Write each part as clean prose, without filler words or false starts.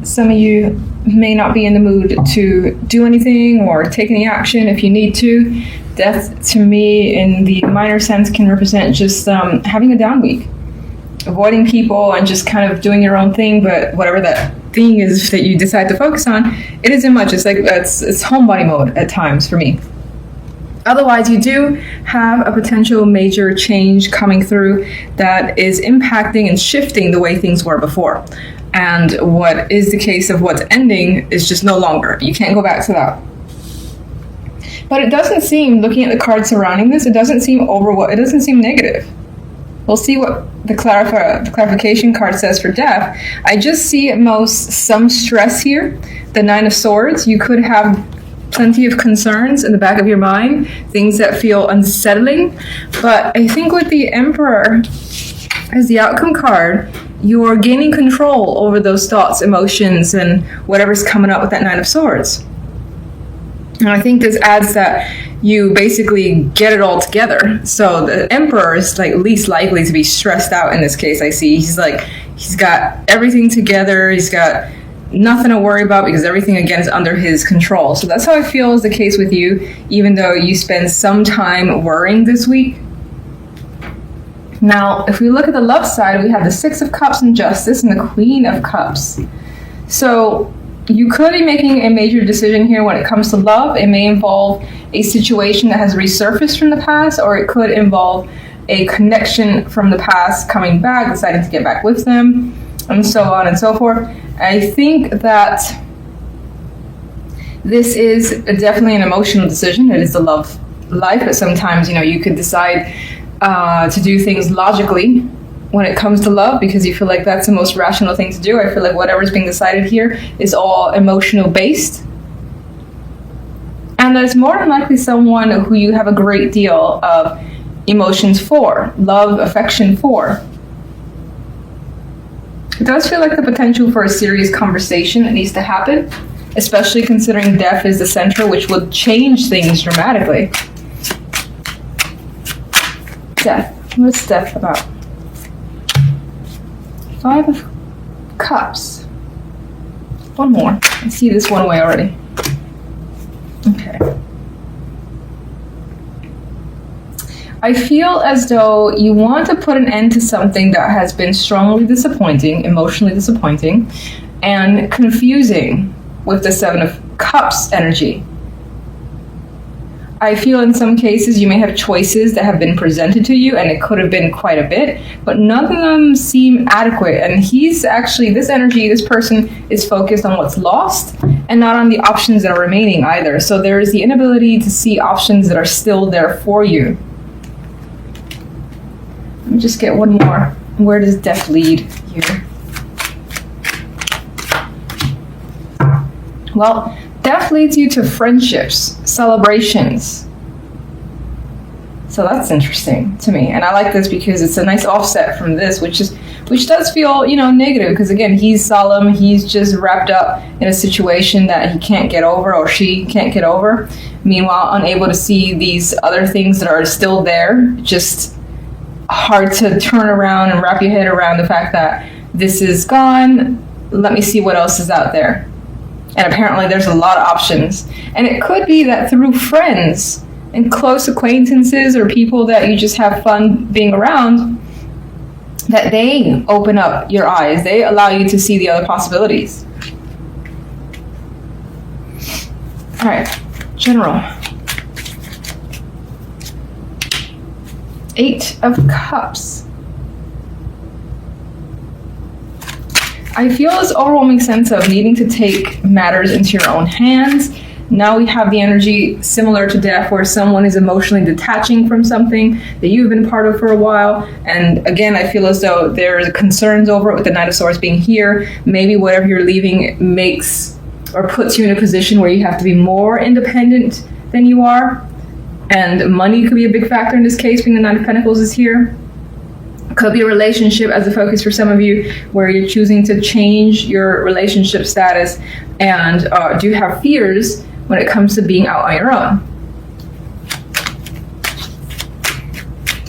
some of you may not be in the mood to do anything or take any action if you need to. Death, to me, in the minor sense, can represent just having a down week. Avoiding people and just kind of doing your own thing, but whatever that thing is that you decide to focus on, it isn't much. It's like it's homebody mode at times for me. Otherwise, you do have a potential major change coming through that is impacting and shifting the way things were before. And what is the case of what's ending is just no longer. You can't go back to that. But it doesn't seem, looking at the cards surrounding this, it doesn't seem negative. We'll see what the clarification card says for death. I just see at most some stress here. The Nine of Swords, you could have plenty of concerns in the back of your mind, things that feel unsettling. But I think with the Emperor as the outcome card, you're gaining control over those thoughts, emotions, and whatever's coming up with that Nine of Swords. And I think this adds that you basically get it all together. So the Emperor is like least likely to be stressed out in this case. I see he's got everything together. He's got nothing to worry about because everything again is under his control. So that's how I feel is the case with you, even though you spend some time worrying this week. Now, if we look at the love side, we have the Six of Cups and Justice and the Queen of Cups. So you could be making a major decision here when it comes to love. It may involve a situation that has resurfaced from the past, or it could involve a connection from the past coming back, deciding to get back with them, and so on and so forth. I think that this is definitely an emotional decision. It is the love life, but sometimes, you could decide to do things logically when it comes to love because you feel like that's the most rational thing to do. I feel like whatever's being decided here is all emotional based. And there's more than likely someone who you have a great deal of emotions for, love, affection for. It does feel like the potential for a serious conversation that needs to happen, especially considering death is the center, which would change things dramatically. Death. What's death about? Five of Cups. One more. I see this one way already. Okay. I feel as though you want to put an end to something that has been strongly disappointing, emotionally disappointing, and confusing with the Seven of Cups energy. I feel in some cases you may have choices that have been presented to you, and it could have been quite a bit, but none of them seem adequate. And this person is focused on what's lost and not on the options that are remaining either. So there is the inability to see options that are still there for you. Let me just get one more. Where does death lead here? Well, death leads you to friendships, celebrations. So that's interesting to me. And I like this because it's a nice offset from this, which does feel, negative. Because again, he's solemn. He's just wrapped up in a situation that he can't get over or she can't get over. Meanwhile, unable to see these other things that are still there. Just hard to turn around and wrap your head around the fact that this is gone. Let me see what else is out there. And apparently there's a lot of options. And it could be that through friends and close acquaintances or people that you just have fun being around, that they open up your eyes. They allow you to see the other possibilities. All right, general. 8 of Cups. I feel this overwhelming sense of needing to take matters into your own hands. Now we have the energy similar to death where someone is emotionally detaching from something that you've been part of for a while. And again, I feel as though there's concerns over it with the Knight of Swords being here. Maybe whatever you're leaving makes or puts you in a position where you have to be more independent than you are. And money could be a big factor in this case, being the Nine of Pentacles is here. Could be a relationship as a focus for some of you where you're choosing to change your relationship status and do have fears when it comes to being out on your own.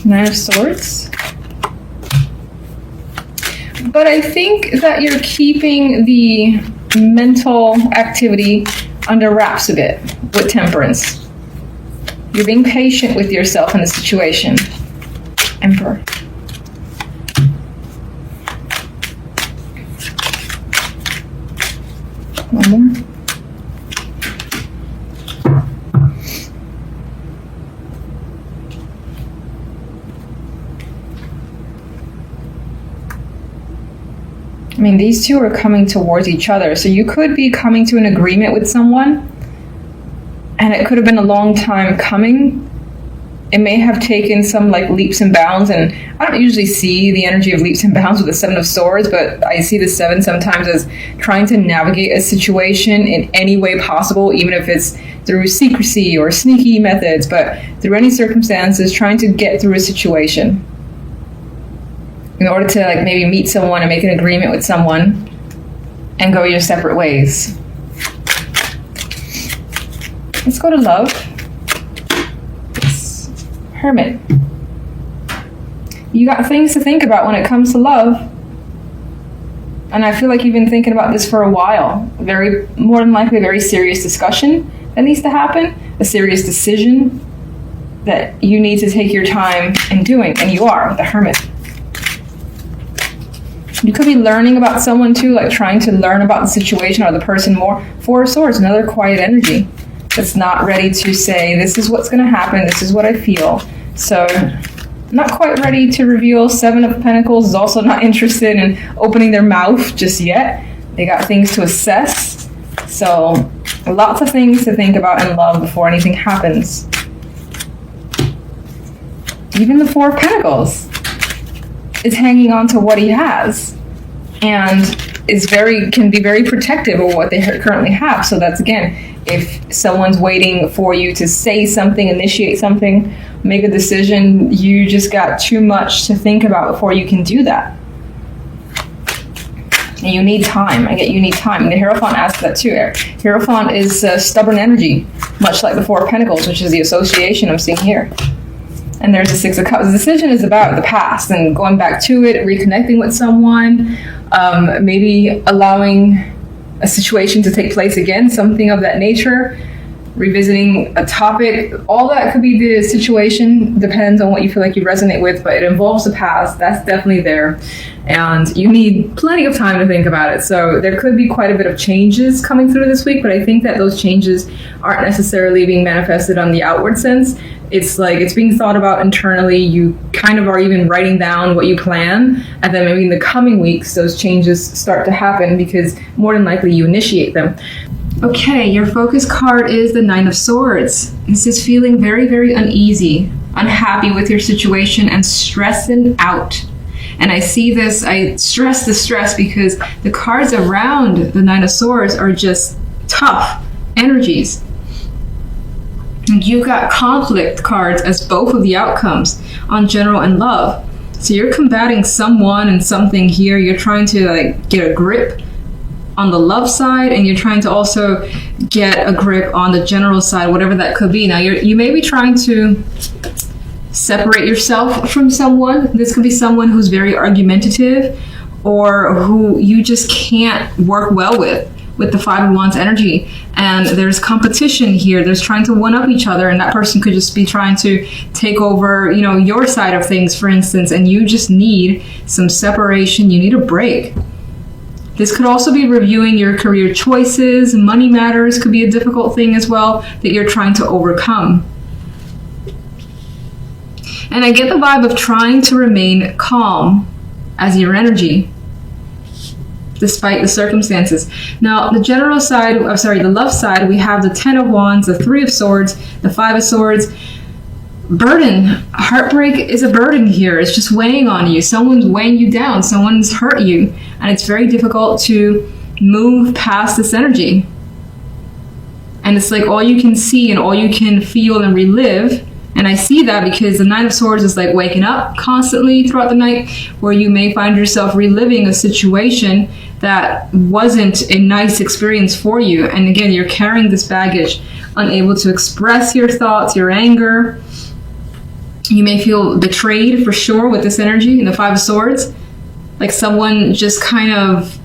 Nine of Swords. But I think that you're keeping the mental activity under wraps a bit with Temperance. You're being patient with yourself in the situation. Emperor. One more. I mean, these two are coming towards each other. So you could be coming to an agreement with someone, and it could have been a long time coming. It may have taken some like leaps and bounds, and I don't usually see the energy of leaps and bounds with the Seven of Swords, but I see the Seven sometimes as trying to navigate a situation in any way possible, even if it's through secrecy or sneaky methods, but through any circumstances, trying to get through a situation in order to like maybe meet someone and make an agreement with someone and go your separate ways. Let's go to love. Hermit. You got things to think about when it comes to love. And I feel like you've been thinking about this for a while. More than likely a very serious discussion that needs to happen. A serious decision that you need to take your time in doing. And you are, the Hermit. You could be learning about someone too, like trying to learn about the situation or the person more. Four of Swords, another quiet energy that's not ready to say, this is what's going to happen, this is what I feel. So, not quite ready to reveal. Seven of Pentacles is also not interested in opening their mouth just yet. They got things to assess. So, lots of things to think about in love before anything happens. Even the Four of Pentacles is hanging on to what he has and can be very protective of what they currently have. So that's, again, if someone's waiting for you to say something, initiate something, make a decision, you just got too much to think about before you can do that. And you need time. I get you need time. And the Hierophant asks that too. Hierophant is stubborn energy, much like the Four of Pentacles, which is the association I'm seeing here. And there's the Six of Cups. The decision is about the past and going back to it, reconnecting with someone, maybe allowing a situation to take place again, something of that nature, revisiting a topic. All that could be the situation. Depends on what you feel like you resonate with, but it involves the past. That's definitely there. And you need plenty of time to think about it. So there could be quite a bit of changes coming through this week, but I think that those changes aren't necessarily being manifested on the outward sense. It's like it's being thought about internally. You kind of are even writing down what you plan, and then maybe in the coming weeks those changes start to happen because more than likely you initiate them. Okay, your focus card is the Nine of Swords. This is feeling very, very uneasy, unhappy with your situation, and stressing out. And I see this, I stress the stress because the cards around the Nine of Swords are just tough energies. You got conflict cards as both of the outcomes on general and love. So you're combating someone and something here. You're trying to like get a grip on the love side, and you're trying to also get a grip on the general side, whatever that could be. Now you may be trying to separate yourself from someone. This could be someone who's very argumentative or who you just can't work well with the Five of Wands energy. And there's competition here. There's trying to one-up each other, and that person could just be trying to take over, your side of things, for instance, and you just need some separation. You need a break. This could also be reviewing your career choices. Money matters could be a difficult thing as well that you're trying to overcome. And I get the vibe of trying to remain calm as your energy, despite the circumstances. Now, the general side, the love side, we have the Ten of Wands, the Three of Swords, the Five of Swords. Burden. Heartbreak is a burden here. It's just weighing on you. Someone's weighing you down. Someone's hurt you. And it's very difficult to move past this energy. And it's like all you can see and all you can feel and relive. And I see that because the Nine of Swords is like waking up constantly throughout the night, where you may find yourself reliving a situation that wasn't a nice experience for you. And again, you're carrying this baggage, unable to express your thoughts, your anger. You may feel betrayed for sure with this energy in the Five of Swords. Like someone just kind of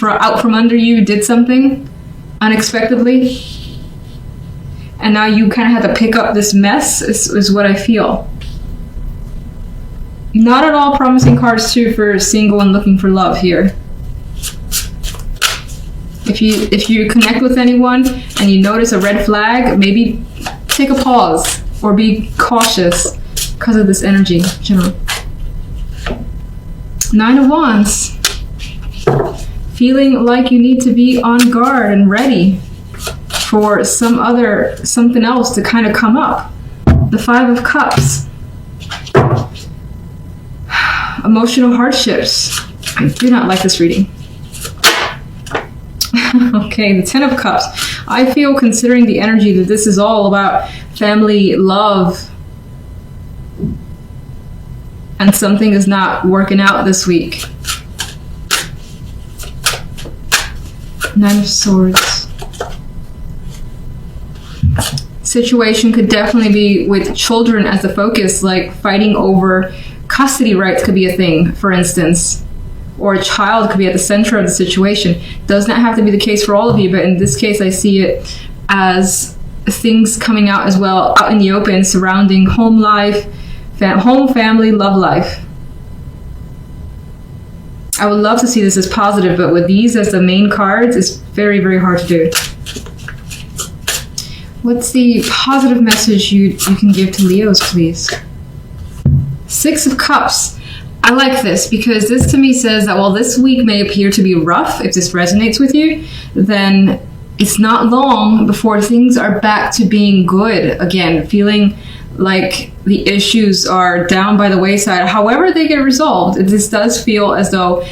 out from under you, did something unexpectedly, and now you kind of had to pick up this mess, is what I feel. Not at all promising cards too for single and looking for love here. If you connect with anyone and you notice a red flag, maybe take a pause or be cautious because of this energy. General. 9 of Wands. Feeling like you need to be on guard and ready for something else to kind of come up. The 5 of Cups. Emotional hardships. I do not like this reading. Okay, the 10 of Cups. I feel, considering the energy, that this is all about family, love, and something is not working out this week. 9 of Swords. Situation could definitely be with children as the focus, like fighting over custody rights could be a thing, for instance. Or a child could be at the center of the situation. Does not have to be the case for all of you, but in this case I see it as things coming out as well, out in the open, surrounding home life, home, family, love life. I would love to see this as positive, but with these as the main cards, it's very, very hard to do. What's the positive message you can give to Leos, please? 6 of Cups. I like this because this to me says that while this week may appear to be rough, if this resonates with you, then it's not long before things are back to being good again, feeling like the issues are down by the wayside. However they get resolved, this does feel as though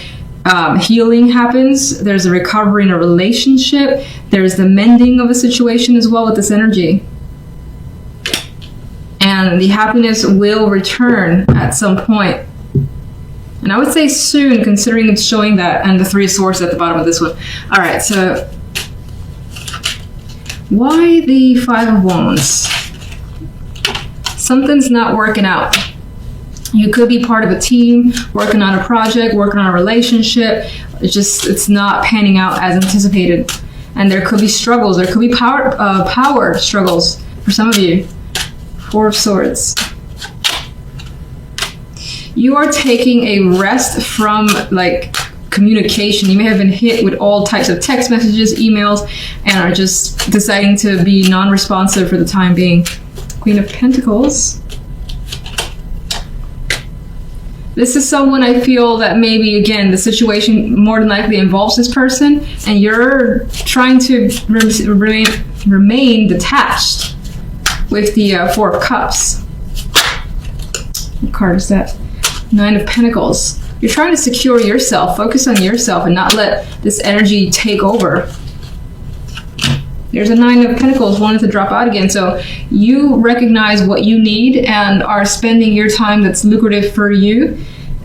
healing happens. There's a recovery in a relationship. There's the mending of a situation as well with this energy. And the happiness will return at some point. And I would say soon, considering it's showing that, and the 3 of Swords at the bottom of this one. All right, so why the 5 of Wands? Something's not working out. You could be part of a team, working on a project, working on a relationship. It's not panning out as anticipated. And there could be struggles. There could be power struggles for some of you. 4 of Swords. You are taking a rest from like communication. You may have been hit with all types of text messages, emails, and are just deciding to be non-responsive for the time being. Queen of Pentacles. This is someone I feel that maybe, again, the situation more than likely involves this person, and you're trying to remain detached with the 4 of Cups. What card is that? 9 of Pentacles. You're trying to secure yourself, focus on yourself, and not let this energy take over. There's a 9 of Pentacles wanting to drop out again. So you recognize what you need and are spending your time that's lucrative for you.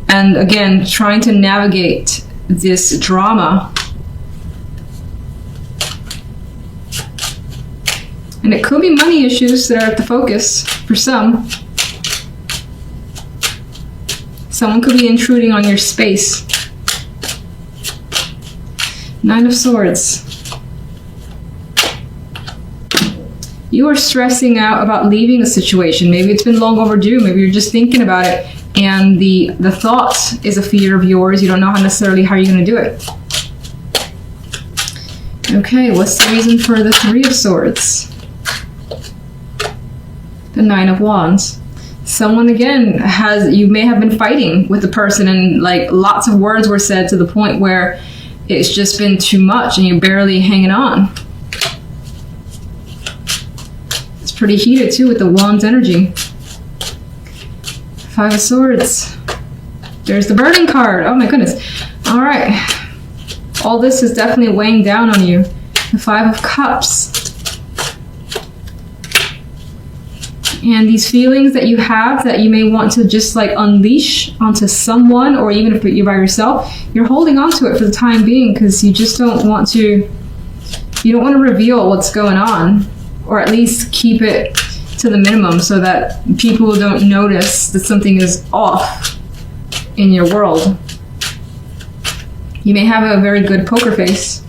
And again, trying to navigate this drama. And it could be money issues that are at the focus for some. Someone could be intruding on your space. 9 of Swords. You are stressing out about leaving a situation. Maybe it's been long overdue. Maybe you're just thinking about it. And the thought is a fear of yours. You don't know necessarily how you're going to do it. Okay, what's the reason for the 3 of Swords? The 9 of Wands. Someone, again, you may have been fighting with the person, and like lots of words were said to the point where it's just been too much and you're barely hanging on. It's pretty heated too with the Wands energy. 5 of Swords. There's the burning card. Oh my goodness. All right. All this is definitely weighing down on you. The 5 of Cups. And these feelings that you have that you may want to just like unleash onto someone, or even if you're by yourself, you're holding on to it for the time being because you just don't want to, reveal what's going on, or at least keep it to the minimum so that people don't notice that something is off in your world. You may have a very good poker face.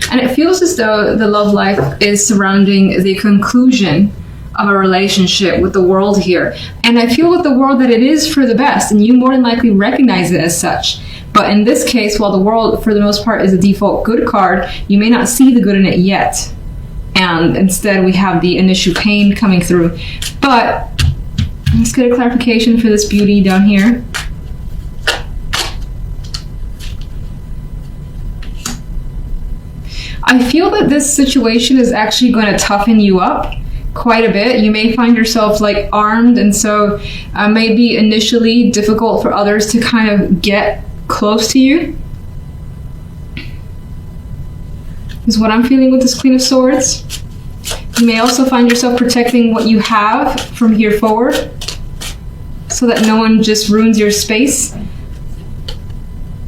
And it feels as though the love life is surrounding the conclusion of a relationship with the world here. And I feel with the world that it is for the best, and you more than likely recognize it as such. But in this case, while the world for the most part is a default good card, you may not see the good in it yet. And instead we have the initial pain coming through. But let's get a clarification for this beauty down here. I feel that this situation is actually going to toughen you up quite a bit. You may find yourself like armed, and so may be initially difficult for others to kind of get close to you, is what I'm feeling with this Queen of Swords. You may also find yourself protecting what you have from here forward so that no one just ruins your space.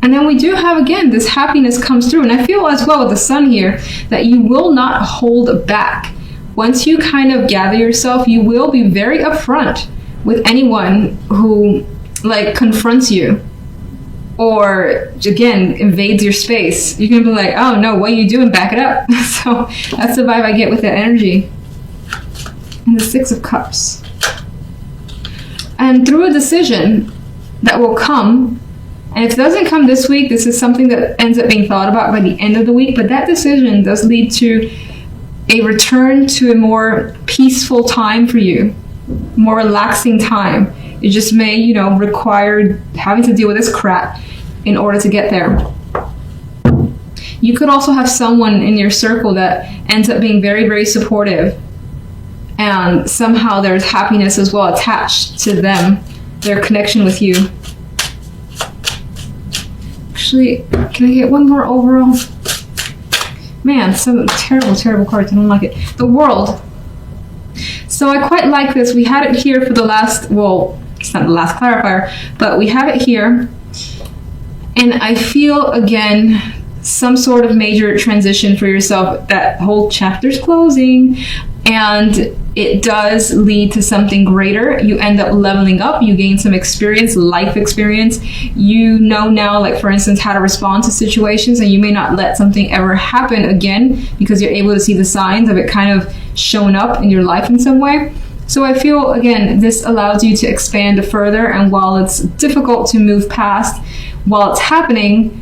And then we do have, again, this happiness comes through. And I feel as well with the Sun here that you will not hold back. Once you kind of gather yourself, you will be very upfront with anyone who like confronts you or again invades your space. You can be like, oh no, what are you doing? Back it up. So that's the vibe I get with that energy. And the Six of Cups. And through a decision that will come, and if it doesn't come this week, this is something that ends up being thought about by the end of the week, but that decision does lead to a return to a more peaceful time for you, more relaxing time. It just may, you know, require having to deal with this crap in order to get there. You could also have someone in your circle that ends up being very, very supportive, and somehow there's happiness as well attached to them, their connection with you. Actually, can I get one more overall? Man, some terrible, terrible cards. I don't like it. The World. So I quite like this. We had it here for the last, well, it's not the last clarifier, but we have it here. And I feel, again, some sort of major transition for yourself. That whole chapter's closing, and it does lead to something greater. You end up leveling up. You gain some experience, life experience. You know now, like for instance, how to respond to situations, and you may not let something ever happen again because you're able to see the signs of it kind of showing up in your life in some way. So I feel, again, this allows you to expand further, and while it's difficult to move past, while it's happening,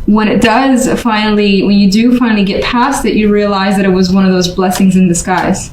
when it does finally, when you do finally get past it, you realize that it was one of those blessings in disguise.